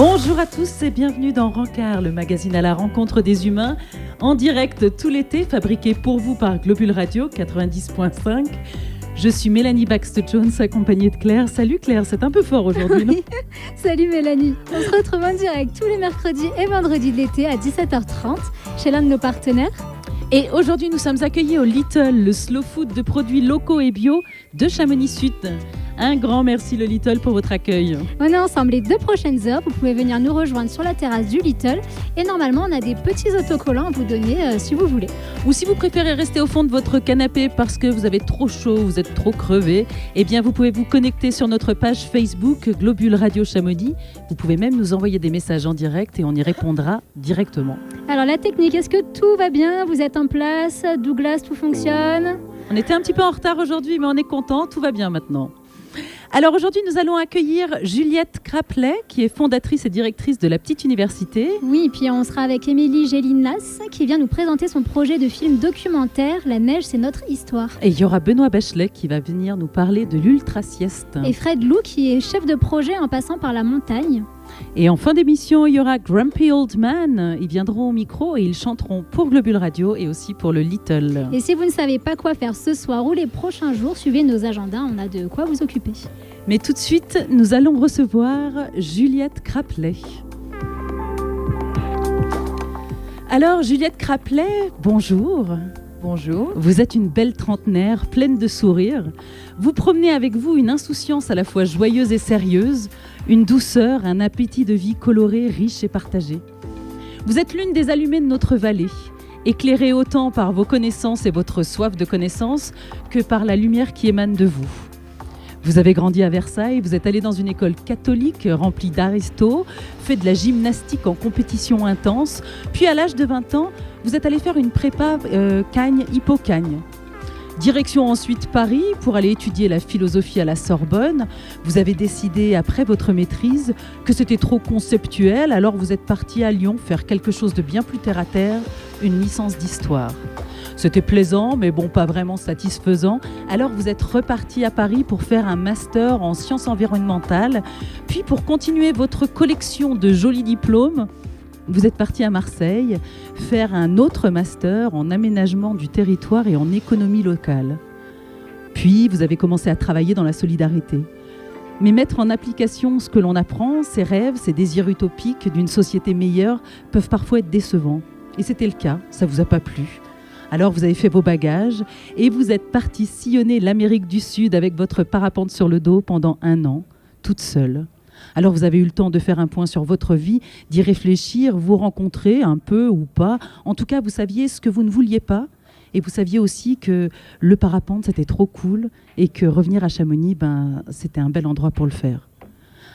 Bonjour à tous et bienvenue dans Rencard, le magazine à la rencontre des humains, en direct tout l'été, fabriqué pour vous par Globule Radio 90.5. Je suis Mélanie Baxter-Jones, accompagnée de Claire. Salut Claire, c'est un peu fort aujourd'hui, non ? Salut Mélanie, on se retrouve en direct tous les mercredis et vendredis de l'été à 17h30 chez l'un de nos partenaires. Et aujourd'hui, nous sommes accueillis au Little, le slow food de produits locaux et bio de Chamonix-Sud. Un grand merci le Little pour votre accueil. On est ensemble les 2 prochaines heures. Vous pouvez venir nous rejoindre sur la terrasse du Little. Et normalement, on a des petits autocollants à vous donner si vous voulez. Ou si vous préférez rester au fond de votre canapé parce que vous avez trop chaud, vous êtes trop crevé, eh bien vous pouvez vous connecter sur notre page Facebook Globule Radio Chamonix. Vous pouvez même nous envoyer des messages en direct et on y répondra directement. Alors la technique, est-ce que tout va bien ? Vous êtes en place ? Douglas, tout fonctionne ? On était un petit peu en retard aujourd'hui, mais on est content, tout va bien maintenant. Alors aujourd'hui, nous allons accueillir Juliette Craplet, qui est fondatrice et directrice de la Petite Université. Oui, et puis on sera avec Émilie Gélinas, qui vient nous présenter son projet de film documentaire « La neige, c'est notre histoire ». Et il y aura Benoît Bachelet qui va venir nous parler de l'ultra-sieste. Et Fred Lou, qui est chef de projet en passant par la montagne. Et en fin d'émission, il y aura Grumpy Old Man. Ils viendront au micro et ils chanteront pour Globule Radio et aussi pour le Little. Et si vous ne savez pas quoi faire ce soir ou les prochains jours, suivez nos agendas, on a de quoi vous occuper. Mais tout de suite, nous allons recevoir Juliette Craplet. Alors, Juliette Craplet, bonjour. Bonjour. Vous êtes une belle trentenaire, pleine de sourires. Vous promenez avec vous une insouciance à la fois joyeuse et sérieuse, une douceur, un appétit de vie coloré, riche et partagé. Vous êtes l'une des allumées de notre vallée, éclairée autant par vos connaissances et votre soif de connaissances que par la lumière qui émane de vous. Vous avez grandi à Versailles, vous êtes allé dans une école catholique remplie d'aristos, fait de la gymnastique en compétition intense, puis à l'âge de 20 ans, vous êtes allé faire une prépa Cagnes-Hippocagne. Direction ensuite Paris pour aller étudier la philosophie à la Sorbonne. Vous avez décidé, après votre maîtrise, que c'était trop conceptuel, alors vous êtes parti à Lyon faire quelque chose de bien plus terre-à-terre, une licence d'histoire. C'était plaisant, mais bon, pas vraiment satisfaisant. Alors vous êtes reparti à Paris pour faire un master en sciences environnementales. Puis pour continuer votre collection de jolis diplômes, vous êtes parti à Marseille faire un autre master en aménagement du territoire et en économie locale. Puis vous avez commencé à travailler dans la solidarité. Mais mettre en application ce que l'on apprend, ses rêves, ses désirs utopiques d'une société meilleure peuvent parfois être décevants. Et c'était le cas, ça ne vous a pas plu. Alors vous avez fait vos bagages et vous êtes parti sillonner l'Amérique du Sud avec votre parapente sur le dos pendant 1 an, toute seule. Alors vous avez eu le temps de faire un point sur votre vie, d'y réfléchir, vous rencontrer un peu ou pas. En tout cas, vous saviez ce que vous ne vouliez pas et vous saviez aussi que le parapente, c'était trop cool et que revenir à Chamonix, c'était un bel endroit pour le faire.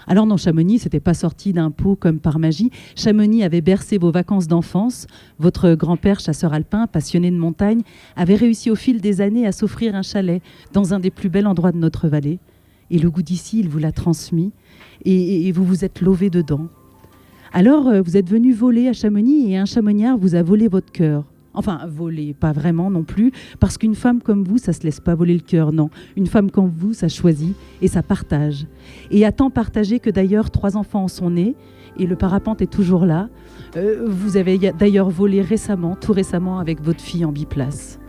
Alors non, Chamonix, c'était pas sorti d'un pot comme par magie. Chamonix avait bercé vos vacances d'enfance. Votre grand-père, chasseur alpin, passionné de montagne, avait réussi au fil des années à s'offrir un chalet dans un des plus bels endroits de notre vallée. Et le goût d'ici, il vous l'a transmis et vous vous êtes lové dedans. Alors, vous êtes venu voler à Chamonix et un chamonniard vous a volé votre cœur. Enfin, voler, pas vraiment non plus, parce qu'une femme comme vous, ça se laisse pas voler le cœur, non. Une femme comme vous, ça choisit et ça partage. Et à tant partager que d'ailleurs 3 enfants en sont nés et le parapente est toujours là. Vous avez d'ailleurs volé récemment, tout récemment, avec votre fille en biplace.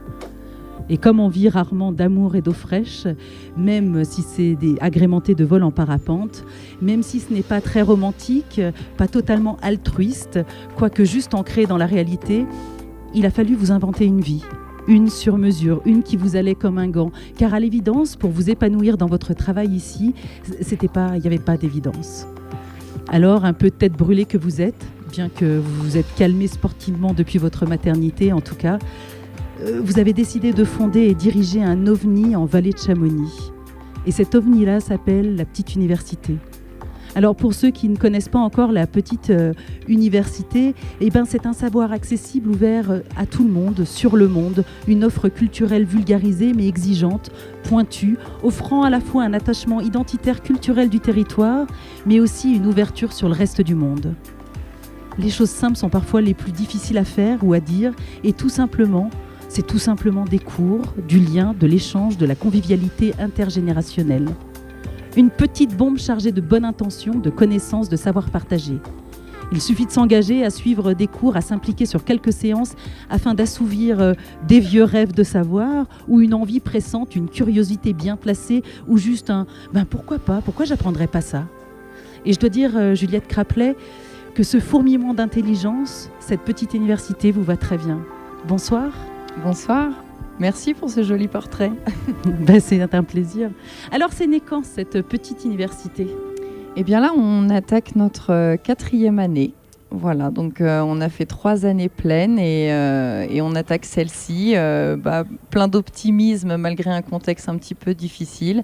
Et comme on vit rarement d'amour et d'eau fraîche, même si c'est agrémenté de vol en parapente, même si ce n'est pas très romantique, pas totalement altruiste, quoique juste ancré dans la réalité, il a fallu vous inventer une vie, une sur mesure, une qui vous allait comme un gant. Car à l'évidence, pour vous épanouir dans votre travail ici, il n'y avait pas d'évidence. Alors, un peu tête brûlée que vous êtes, bien que vous vous êtes calmé sportivement depuis votre maternité en tout cas, vous avez décidé de fonder et diriger un OVNI en vallée de Chamonix. Et cet OVNI-là s'appelle la Petite Université. Alors pour ceux qui ne connaissent pas encore la Petite Université, c'est un savoir accessible, ouvert à tout le monde, sur le monde, une offre culturelle vulgarisée mais exigeante, pointue, offrant à la fois un attachement identitaire culturel du territoire, mais aussi une ouverture sur le reste du monde. Les choses simples sont parfois les plus difficiles à faire ou à dire, et c'est tout simplement des cours, du lien, de l'échange, de la convivialité intergénérationnelle. Une petite bombe chargée de bonnes intentions, de connaissances, de savoir partager. Il suffit de s'engager à suivre des cours, à s'impliquer sur quelques séances afin d'assouvir des vieux rêves de savoir ou une envie pressante, une curiosité bien placée ou juste un « pourquoi pas, pourquoi j'apprendrais pas ça ?» Et je dois dire, Juliette Craplet, que ce fourmillement d'intelligence, cette petite université vous va très bien. Bonsoir. Bonsoir. Merci pour ce joli portrait. C'est un plaisir. Alors, c'est né quand, cette petite université ? Eh bien là, on attaque notre 4e année. Voilà, donc on a fait 3 années pleines et on attaque celle-ci. Plein d'optimisme malgré un contexte un petit peu difficile.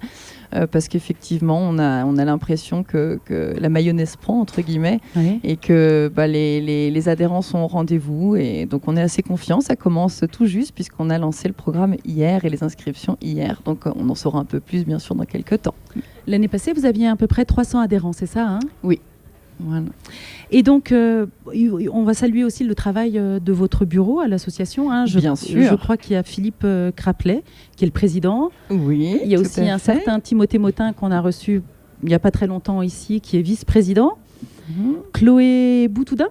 Parce qu'effectivement, on a l'impression que la mayonnaise prend, entre guillemets, oui. Et que les adhérents sont au rendez-vous. Et donc, on est assez confiants. Ça commence tout juste puisqu'on a lancé le programme hier et les inscriptions hier. Donc, on en saura un peu plus, bien sûr, dans quelques temps. L'année passée, vous aviez à peu près 300 adhérents, c'est ça, hein ? Oui. Voilà. Et donc, on va saluer aussi le travail de votre bureau à l'association. Hein. Bien sûr. Je crois qu'il y a Philippe Craplet, qui est le président. Oui. Il y a aussi un certain Timothée Motin qu'on a reçu il n'y a pas très longtemps ici, qui est vice-président. Chloé Butoudin,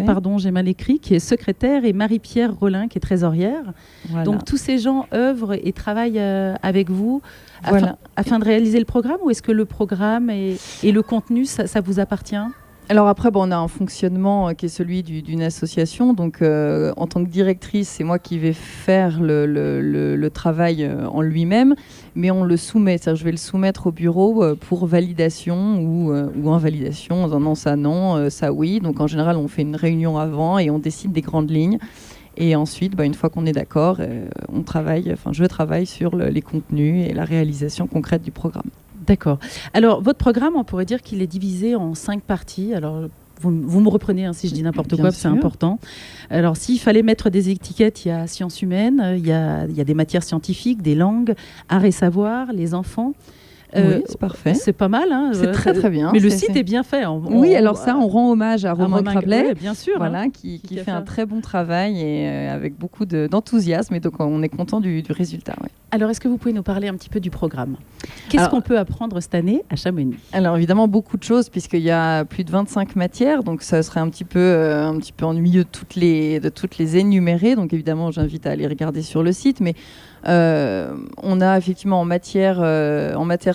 pardon, j'ai mal écrit, qui est secrétaire, et Marie-Pierre Rollin, qui est trésorière. Voilà. Donc tous ces gens œuvrent et travaillent avec vous afin de réaliser le programme, ou est-ce que le programme et le contenu, ça vous appartient ? Alors après, on a un fonctionnement qui est celui d'une association. Donc, en tant que directrice, c'est moi qui vais faire le travail en lui-même, mais on le soumet. C'est-à-dire, je vais le soumettre au bureau pour validation ou invalidation. Non, ça non, ça oui. Donc, en général, on fait une réunion avant et on décide des grandes lignes. Et ensuite, une fois qu'on est d'accord, je travaille sur les contenus et la réalisation concrète du programme. D'accord. Alors, votre programme, on pourrait dire qu'il est divisé en 5 parties. Alors, vous me reprenez si je dis n'importe quoi, c'est important. Alors, s'il fallait mettre des étiquettes, il y a sciences humaines, il y a des matières scientifiques, des langues, arts et savoirs, les enfants. Oui, c'est parfait. C'est pas mal. Hein, c'est très, très bien. Mais le site est bien fait. Oui, alors ça, on rend hommage à Romain Craplet, bien sûr, voilà, qui fait un très bon travail et avec beaucoup d'enthousiasme. Et donc, on est content du résultat. Ouais. Alors, est-ce que vous pouvez nous parler un petit peu du programme ? Qu'est-ce qu'on peut apprendre cette année à Chamonix ? Alors, évidemment, beaucoup de choses, puisqu'il y a plus de 25 matières. Donc, ça serait un petit peu ennuyeux de toutes les énumérer. Donc, évidemment, j'invite à aller regarder sur le site. Mais on a effectivement en matière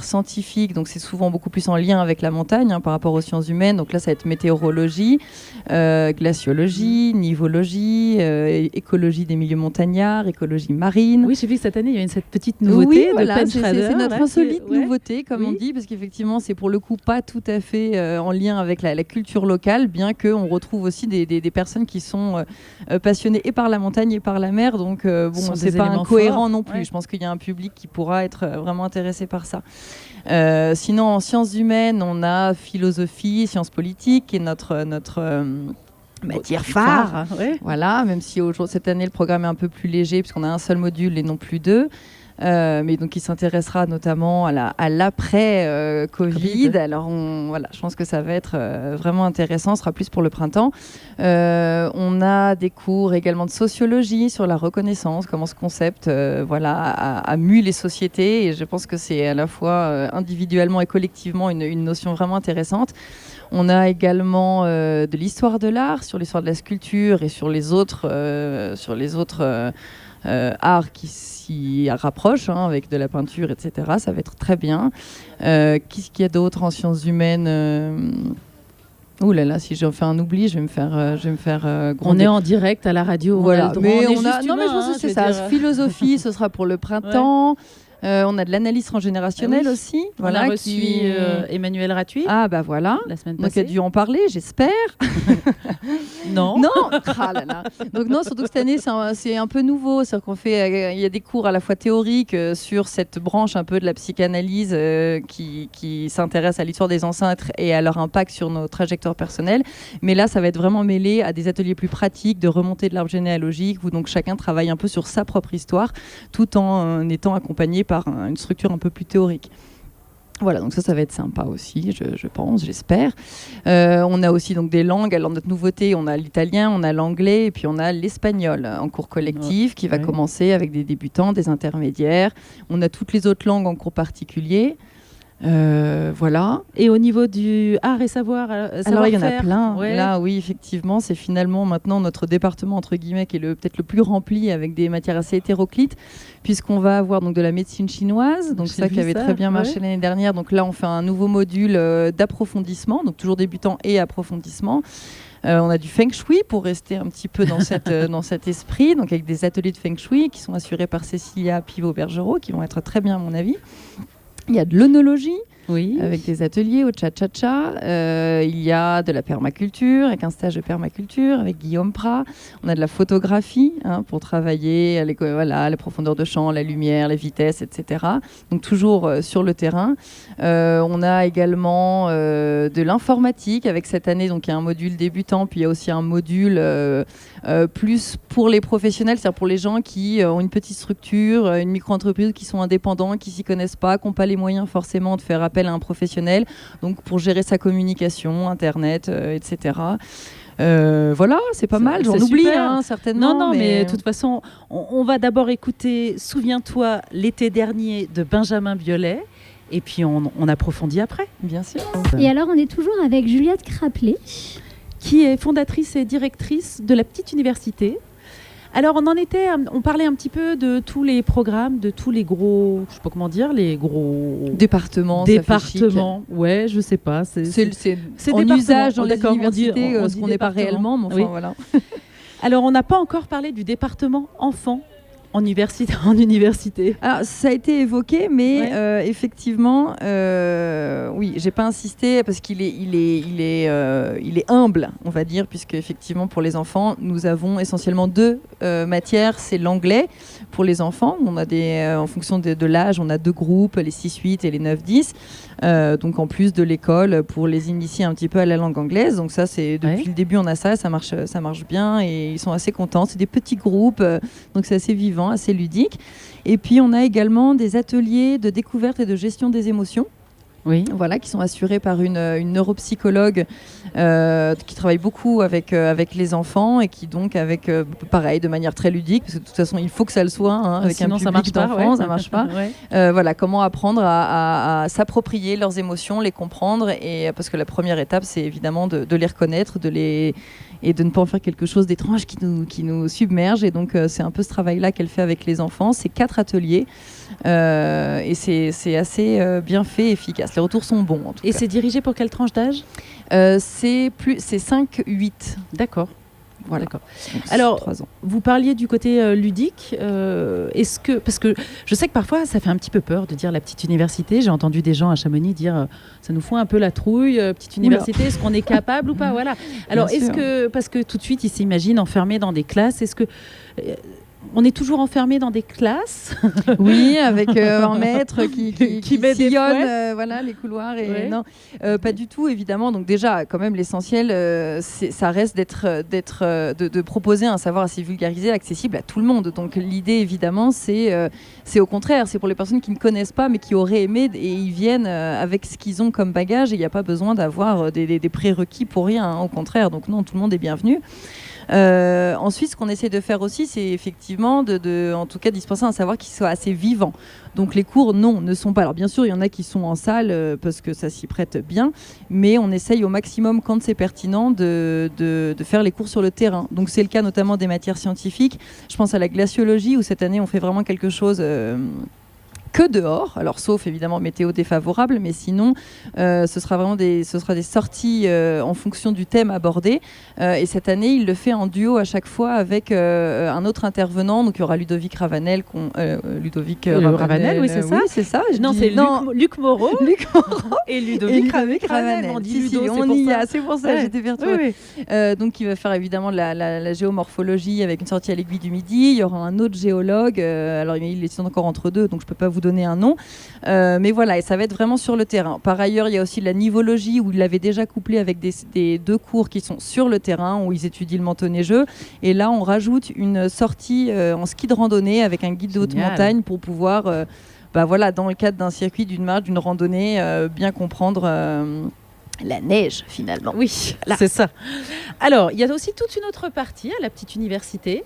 scientifique, donc c'est souvent beaucoup plus en lien avec la montagne par rapport aux sciences humaines. Donc là, ça va être météorologie, glaciologie, nivologie, écologie des milieux montagnards, écologie marine. Oui, j'ai vu que cette année, il y a cette petite nouveauté de Penschrader. C'est notre insolite nouveauté, comme on dit, parce qu'effectivement, c'est pour le coup pas tout à fait en lien avec la culture locale, bien qu'on retrouve aussi des personnes qui sont passionnées et par la montagne et par la mer. Donc, c'est pas incohérent non plus. Ouais. Je pense qu'il y a un public qui pourra être vraiment intéressé par ça. Sinon, en sciences humaines, on a philosophie, sciences politiques, qui est notre matière phare. Ouais. Voilà, même si cette année, le programme est un peu plus léger, puisqu'on a un seul module et non plus 2. Mais donc, il s'intéressera notamment à l'après-Covid. Alors, je pense que ça va être vraiment intéressant. Ce sera plus pour le printemps. On a des cours également de sociologie sur la reconnaissance, comment ce concept a mue les sociétés. Et je pense que c'est à la fois individuellement et collectivement une notion vraiment intéressante. On a également de l'histoire de l'art, sur l'histoire de la sculpture et sur les autres arts qui s'y rapprochent, avec de la peinture, etc. Ça va être très bien. Qu'est-ce qu'il y a d'autre en sciences humaines Ouh là là, si j'en fais un oubli, je vais me faire gronder. On est en direct à la radio. Voilà, mais je pense que c'est ça. Philosophie, ce sera pour le printemps. Ouais. On a de l'analyse transgénérationnelle aussi. On a reçu Emmanuel Rathuis. Ah bah voilà. La semaine passée. Donc il a dû en parler, j'espère. Non. Ah là là. Donc non, surtout que cette année c'est un peu nouveau. C'est-à-dire qu'on fait, il y a des cours à la fois théoriques sur cette branche un peu de la psychanalyse qui s'intéresse à l'histoire des ancêtres et à leur impact sur nos trajectoires personnelles. Mais là, ça va être vraiment mêlé à des ateliers plus pratiques de remontée de l'arbre généalogique où donc chacun travaille un peu sur sa propre histoire, tout en étant accompagné par une structure un peu plus théorique. Voilà, donc ça va être sympa aussi, je pense, j'espère. On a aussi donc des langues. Alors notre nouveauté, on a l'italien, on a l'anglais et puis on a l'espagnol en cours collectif qui va commencer avec des débutants, des intermédiaires. On a toutes les autres langues en cours particulier. Voilà. Et au niveau du art et Alors il y en a plein. Ouais. Là, oui, effectivement, c'est finalement maintenant notre département entre guillemets qui est peut-être le plus rempli avec des matières assez hétéroclites, puisqu'on va avoir donc de la médecine chinoise, donc ça qui avait très bien marché l'année dernière. Donc là, on fait un nouveau module d'approfondissement, donc toujours débutant et approfondissement. On a du feng shui pour rester un petit peu dans cet esprit, donc avec des ateliers de feng shui qui sont assurés par Cécilia Pivot-Bergerot, qui vont être très bien à mon avis. Il y a de l'œnologie, avec des ateliers au cha-cha-cha. Il y a de la permaculture, avec un stage de permaculture, avec Guillaume Prat. On a de la photographie pour travailler la profondeur de champ, la lumière, les vitesses, etc. Donc toujours sur le terrain. On a également de l'informatique, avec cette année, donc il y a un module débutant, puis il y a aussi un module plus pour les professionnels, c'est-à-dire pour les gens qui ont une petite structure, une micro-entreprise, qui sont indépendants, qui s'y connaissent pas, qui n'ont pas les moyens forcément de faire appel à un professionnel, donc pour gérer sa communication, Internet, etc. Voilà, c'est pas mal, j'en oublie certainement. Non, mais de toute façon, on va d'abord écouter « Souviens-toi l'été dernier » de Benjamin Biolay, et puis on approfondit après. Bien sûr. Et alors, on est toujours avec Juliette Craplet, qui est fondatrice et directrice de la Petite Université. Alors, on parlait un petit peu de tous les programmes, de tous les gros, je sais pas comment dire, les gros départements, ouais, je sais pas. C'est en usage dans les universités, ce qu'on n'est pas réellement, mais enfin voilà. Alors, on n'a pas encore parlé du département enfants en université. Alors, ça a été évoqué, mais effectivement, oui, j'ai pas insisté parce qu'il est humble, on va dire, puisque effectivement pour les enfants, nous avons essentiellement deux matières. C'est l'anglais pour les enfants. On a en fonction de l'âge, on a deux groupes, les 6-8 et les 9-10. Donc en plus de l'école pour les initier un petit peu à la langue anglaise. Donc ça, c'est depuis le début on a ça marche bien et ils sont assez contents. C'est des petits groupes, donc c'est assez vivant, assez ludique. Et puis on a également des ateliers de découverte et de gestion des émotions. Oui. Voilà, qui sont assurés par une neuropsychologue qui travaille beaucoup avec les enfants et qui donc pareil de manière très ludique, parce que de toute façon il faut que ça le soit avec sinon, un public d'enfants, ça marche pas. Voilà, comment apprendre à s'approprier leurs émotions, les comprendre, et parce que la première étape c'est évidemment de les reconnaître, et de ne pas en faire quelque chose d'étrange qui nous submerge. Et donc c'est un peu ce travail-là qu'elle fait avec les enfants. C'est 4 ateliers et c'est assez bien fait, efficace. Les retours sont bons en tout cas. Et c'est dirigé pour quelle tranche d'âge ? C'est 5-8. D'accord. Voilà. D'accord. Alors, 3 ans. Vous parliez du côté ludique. Parce que je sais que parfois, ça fait un petit peu peur de dire la petite université. J'ai entendu des gens à Chamonix dire ça nous fout un peu la trouille, petite université, est-ce qu'on est capable ou pas ? Voilà. Alors, parce que tout de suite, ils s'imaginent enfermés dans des classes, est-ce que... on est toujours enfermé dans des classes. Oui, avec un maître qui met des sillonne voilà, les couloirs. Et non, pas du tout, évidemment. Donc déjà, quand même, l'essentiel, ça reste de proposer un savoir assez vulgarisé, accessible à tout le monde. Donc l'idée, évidemment, c'est au contraire. C'est pour les personnes qui ne connaissent pas, mais qui auraient aimé, et ils viennent avec ce qu'ils ont comme bagage. Et il n'y a pas besoin d'avoir des prérequis pour rien. Au contraire, donc non, tout le monde est bienvenu. Ensuite, ce qu'on essaie de faire aussi, c'est effectivement en tout cas dispenser un savoir qui soit assez vivant. Donc les cours, non, ne sont pas. Alors bien sûr, il y en a qui sont en salle parce que ça s'y prête bien, mais on essaye au maximum, quand c'est pertinent, de faire les cours sur le terrain. Donc c'est le cas notamment des matières scientifiques. Je pense à la glaciologie, où cette année on fait vraiment quelque chose... que dehors, alors sauf évidemment météo défavorable, mais sinon ce sera des sorties en fonction du thème abordé, et cette année il le fait en duo à chaque fois avec un autre intervenant. Donc il y aura Ludovic Ravanel, Ravanel, oui, c'est ça. Oui, c'est ça. Luc Moreau et Ludovic Ravanel. On dit Ludo, on y a, c'est pour ça j'étais perturbée. Donc il va faire évidemment la géomorphologie avec une sortie à l'Aiguille du Midi. Il y aura un autre géologue, alors il est encore entre deux, donc je peux pas vous donner un nom, mais voilà, et ça va être vraiment sur le terrain. Par ailleurs, il y a aussi la nivologie, où il l'avait déjà couplé avec des 2 cours qui sont sur le terrain, où ils étudient le manteau-neigeux, et là on rajoute une sortie en ski de randonnée avec un guide de haute montagne pour pouvoir voilà, dans le cadre d'un circuit, d'une marche, d'une randonnée, bien comprendre la neige finalement. Oui, c'est ça. Alors, il y a aussi toute une autre partie à la petite université.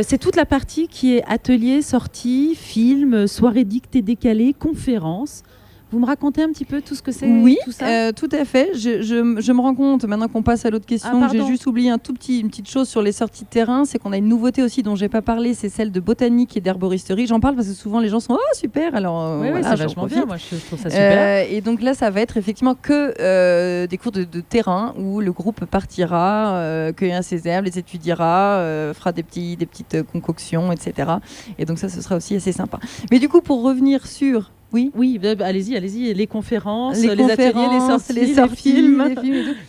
C'est toute la partie qui est atelier, sortie, film, soirée dictée décalée, conférence. Vous me racontez un petit peu tout ce que c'est, Oui, tout ça tout à fait. Je me rends compte, maintenant qu'on passe à l'autre question, que j'ai juste oublié une petite chose sur les sorties de terrain, c'est qu'on a une nouveauté aussi dont j'ai pas parlé, c'est celle de botanique et d'herboristerie. J'en parle parce que souvent les gens sont « Oh, super !» Alors, oui, c'est vachement bien, moi je trouve ça super. Et donc là, ça va être effectivement que des cours de terrain où le groupe partira, cueillera ses herbes, les étudiera, fera des petites concoctions, etc. Et donc ça, ce sera aussi assez sympa. Mais du coup, pour revenir sur... Oui, allez-y. Les conférences, les ateliers, les sorties, les films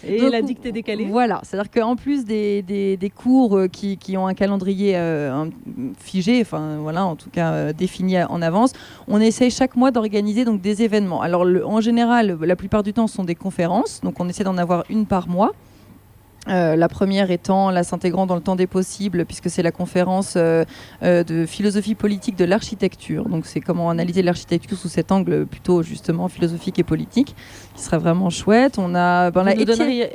et donc, la dictée décalée. Voilà, c'est-à-dire qu'en plus des cours qui ont un calendrier figé, enfin voilà, en tout cas défini en avance, on essaye chaque mois d'organiser donc des événements. Alors en général, la plupart du temps, ce sont des conférences, donc on essaie d'en avoir une par mois. La première étant la s'intégrant dans le temps des possibles, puisque c'est la conférence de philosophie politique de l'architecture. Donc c'est comment analyser l'architecture sous cet angle plutôt justement philosophique et politique, qui serait vraiment chouette. On a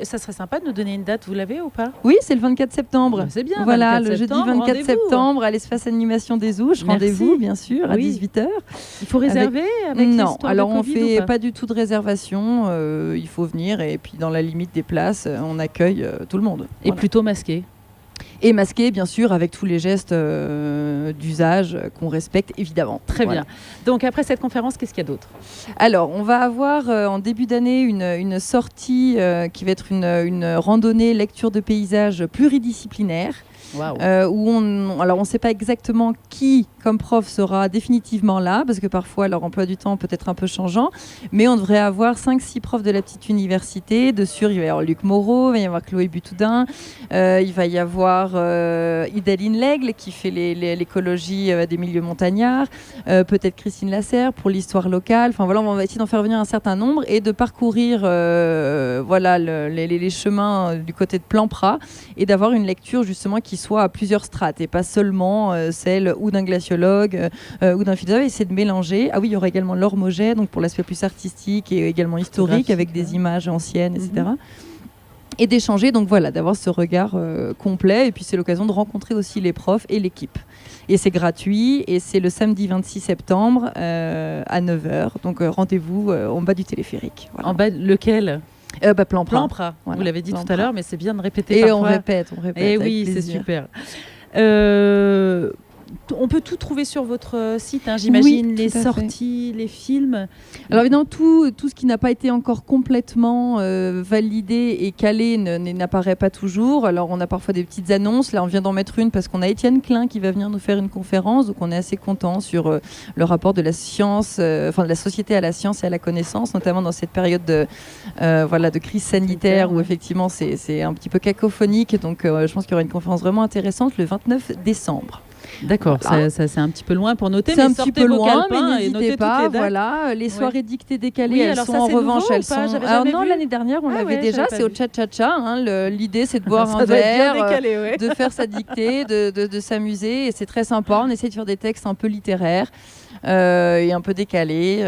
ça serait sympa de nous donner une date, vous l'avez ou pas? Oui, c'est le 24 septembre. C'est bien. Voilà, le jeudi 24 septembre à l'espace animation des Ouches. Rendez-vous bien sûr à 18h. Il faut réserver avec Non, alors de on Covid fait pas du tout de réservation. Il faut venir et puis dans la limite des places, on accueille tout le monde. Et plutôt masqué. Et masqué, bien sûr, avec tous les gestes d'usage qu'on respecte, évidemment. Très bien. Donc, après cette conférence, qu'est-ce qu'il y a d'autre? Alors, on va avoir en début d'année une sortie qui va être une randonnée lecture de paysages pluridisciplinaire. Wow. Où on ne sait pas exactement qui, comme prof, sera définitivement là, parce que parfois leur emploi du temps peut être un peu changeant, mais on devrait avoir 5-6 profs de la petite université. Dessus, il va y avoir Luc Moreau, il va y avoir Chloé Butoudin, il va y avoir Idaline Lègle qui fait l'écologie des milieux montagnards, peut-être Christine Lasserre pour l'histoire locale. Enfin voilà, on va essayer d'en faire venir un certain nombre et de parcourir les chemins du côté de Plan-Prat et d'avoir une lecture justement qui soit à plusieurs strates et pas seulement celle ou d'un glaciologue ou d'un philosophe, essayer de mélanger. Ah oui, il y aura également Laure Moget, donc pour l'aspect plus artistique et également historique avec des images anciennes, etc. Et d'échanger, donc voilà, d'avoir ce regard complet. Et puis c'est l'occasion de rencontrer aussi les profs et l'équipe. Et c'est gratuit et c'est le samedi 26 septembre à 9h. Donc rendez-vous en bas du téléphérique. Voilà. En bas, lequel? Plan-Prat. Voilà. Vous l'avez dit tout à l'heure, mais c'est bien de répéter. Et parfois. on répète. Et oui, c'est super. On peut tout trouver sur votre site, hein, j'imagine, les sorties, les films. Alors évidemment, tout ce qui n'a pas été encore complètement validé et calé n'apparaît pas toujours. Alors on a parfois des petites annonces. Là, on vient d'en mettre une parce qu'on a Étienne Klein qui va venir nous faire une conférence. Donc on est assez content sur le rapport de la science, de la société à la science et à la connaissance, notamment dans cette période de crise sanitaire où effectivement c'est un petit peu cacophonique. Donc je pense qu'il y aura une conférence vraiment intéressante le 29 décembre. D'accord, voilà. ça c'est un petit peu loin pour noter. C'est un petit peu loin, mais n'hésitez pas. Les voilà, les soirées dictées décalées, elles sont en revanche, elles sont. Alors non, l'année dernière, on l'avait déjà. C'est au Cha-Cha-Cha. Hein, l'idée, c'est de boire un verre, de faire sa dictée, de s'amuser, et c'est très sympa. On essaie de faire des textes un peu littéraires. Et un peu décalés,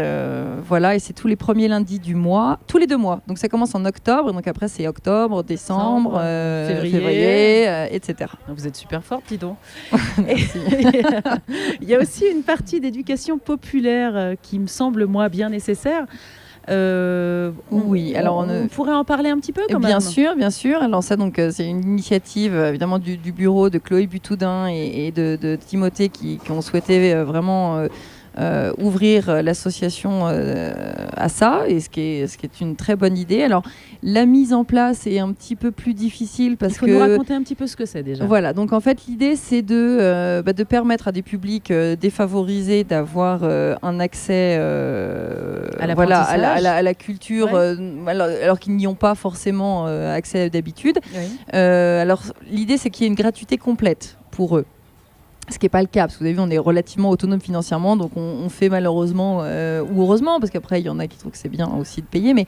voilà, et c'est tous les premiers lundis du mois, tous les 2 mois. Donc ça commence en octobre, et donc après c'est octobre, décembre, février, etc. Vous êtes super forte, dis donc. Il y a aussi une partie d'éducation populaire qui me semble moi bien nécessaire. Oui, alors on pourrait en parler un petit peu quand même. Bien sûr. Alors ça, donc c'est une initiative évidemment du bureau de Chloé Butoudin et de Timothée qui ont souhaité vraiment ouvrir l'association à ça, et ce qui est une très bonne idée. Alors la mise en place est un petit peu plus difficile parce que... Il faut nous raconter un petit peu ce que c'est déjà. Voilà, donc en fait l'idée c'est de permettre à des publics défavorisés d'avoir un accès à la culture, alors qu'ils n'y ont pas forcément accès d'habitude. Oui. Alors l'idée c'est qu'il y ait une gratuité complète pour eux. Ce qui n'est pas le cas, parce que vous avez vu, on est relativement autonome financièrement, donc on fait malheureusement, ou heureusement, parce qu'après, il y en a qui trouvent que c'est bien aussi de payer. Mais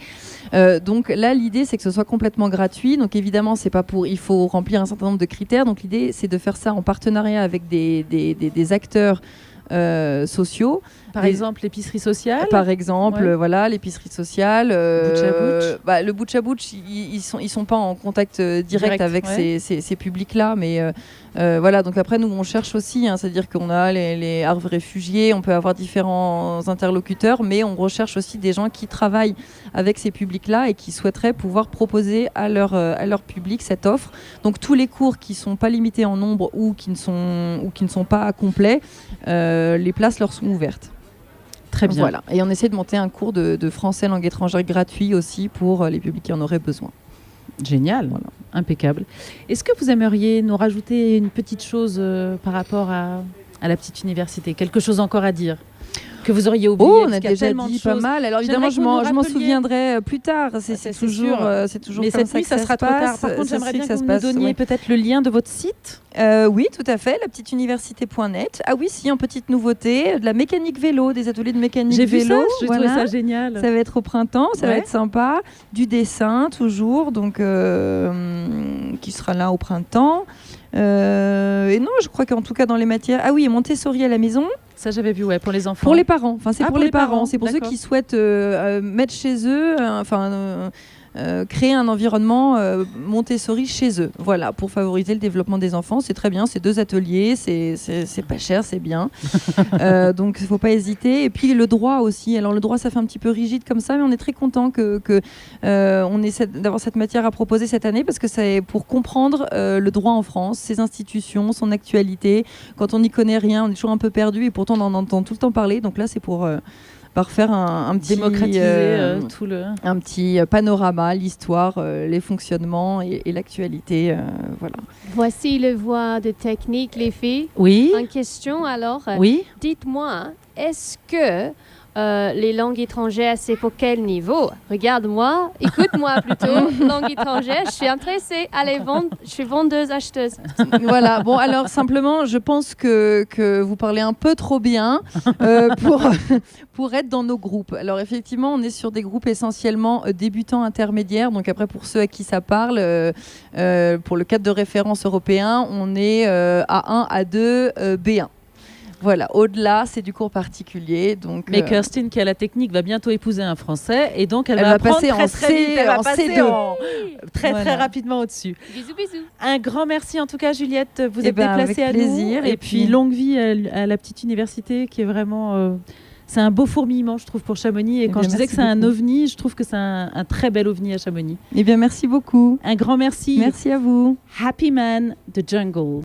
donc là, l'idée, c'est que ce soit complètement gratuit. Donc évidemment, c'est pas il faut remplir un certain nombre de critères. Donc l'idée, c'est de faire ça en partenariat avec des acteurs sociaux. Par exemple, l'épicerie sociale. Par exemple, Ouais. voilà, l'épicerie sociale. Butch à butch. Le butch à butch, ils sont pas en contact direct avec ouais. ces publics-là, mais voilà. Donc après, nous, on cherche aussi, hein, c'est-à-dire qu'on a les Havres réfugiés, on peut avoir différents interlocuteurs, mais on recherche aussi des gens qui travaillent avec ces publics-là et qui souhaiteraient pouvoir proposer à leur public cette offre. Donc tous les cours qui sont pas limités en nombre ou qui ne sont pas complets, les places leur sont ouvertes. Très bien. Voilà. Et on essaie de monter un cours de français langue étrangère gratuit aussi pour les publics qui en auraient besoin. Génial, Voilà. impeccable. Est-ce que vous aimeriez nous rajouter une petite chose par rapport à la petite université? Quelque chose encore à dire que vous auriez oublié? Oh, on parce a qu'il y déjà tellement de dit pas choses. mal. Alors J'aimerais évidemment, que vous nous je m'en rappeliez. souviendrai plus tard. C'est c'est toujours, sûr. c'est toujours Mais comme cette ça nuit, que ça se sera trop tard. passe. Par contre, Ça j'aimerais se bien fait que ça vous se nous passe, donniez ouais. peut-être le lien de votre site. Oui, tout à fait, la petite université.net. Ah oui, si, en petite nouveauté, de la mécanique vélo, des ateliers de mécanique J'ai vu ça, vélo. j'ai trouvé ça génial. Ça va être au printemps, ça va Ouais. être sympa. Du dessin, toujours, donc qui sera là au printemps. Et non, je crois qu'en tout cas dans les matières... Ah oui, et Montessori à la maison. Ça, j'avais vu, ouais, pour les enfants. Pour les parents, enfin c'est Ah, pour pour les les parents, parents, c'est pour ceux d'accord. qui souhaitent mettre chez eux, créer un environnement Montessori chez eux. Voilà, pour favoriser le développement des enfants, c'est très bien, c'est 2 ateliers, c'est pas cher, c'est bien. Donc il ne faut pas hésiter. Et puis le droit aussi. Alors le droit, ça fait un petit peu rigide comme ça, mais on est très content que on essaie d'avoir cette matière à proposer cette année parce que c'est pour comprendre le droit en France, ses institutions, son actualité. Quand on n'y connaît rien, on est toujours un peu perdu et pourtant on en entend tout le temps parler. Donc là, c'est pour faire un petit démocratiser tout le... un petit panorama, l'histoire, les fonctionnements et l'actualité. Voilà. Voici le voix de technique, les filles. Oui, En question alors, oui. dites-moi, est-ce que les langues étrangères, c'est pour quel niveau? Regarde-moi, écoute-moi plutôt, langue étrangère, je suis intéressée. Allez, je suis vendeuse, acheteuse. Voilà. Bon, alors simplement, je pense que vous parlez un peu trop bien pour être dans nos groupes. Alors effectivement, on est sur des groupes essentiellement débutants intermédiaires. Donc après, pour ceux à qui ça parle, pour le cadre de référence européen, on est A1, A2, B1. Voilà, au-delà, c'est du cours particulier. Donc, Mais Kirstine, qui a la technique, va bientôt épouser un Français et donc elle Elle va va apprendre passer très, en très vite. Elle va en passer C2. très Voilà. rapidement au-dessus. Bisous, bisous. Un grand merci en tout cas, Juliette. Vous Eh êtes ben, déplacée à avec plaisir. nous. Et Et puis puis- longue vie à la petite université qui est vraiment... c'est un beau fourmillement, je trouve, pour Chamonix. Et Eh quand bien, je disais que merci c'est un beaucoup. ovni, je trouve que c'est un très bel ovni à Chamonix. Eh bien, merci beaucoup. Un grand merci. Merci à vous. Happy Man, The Jungle.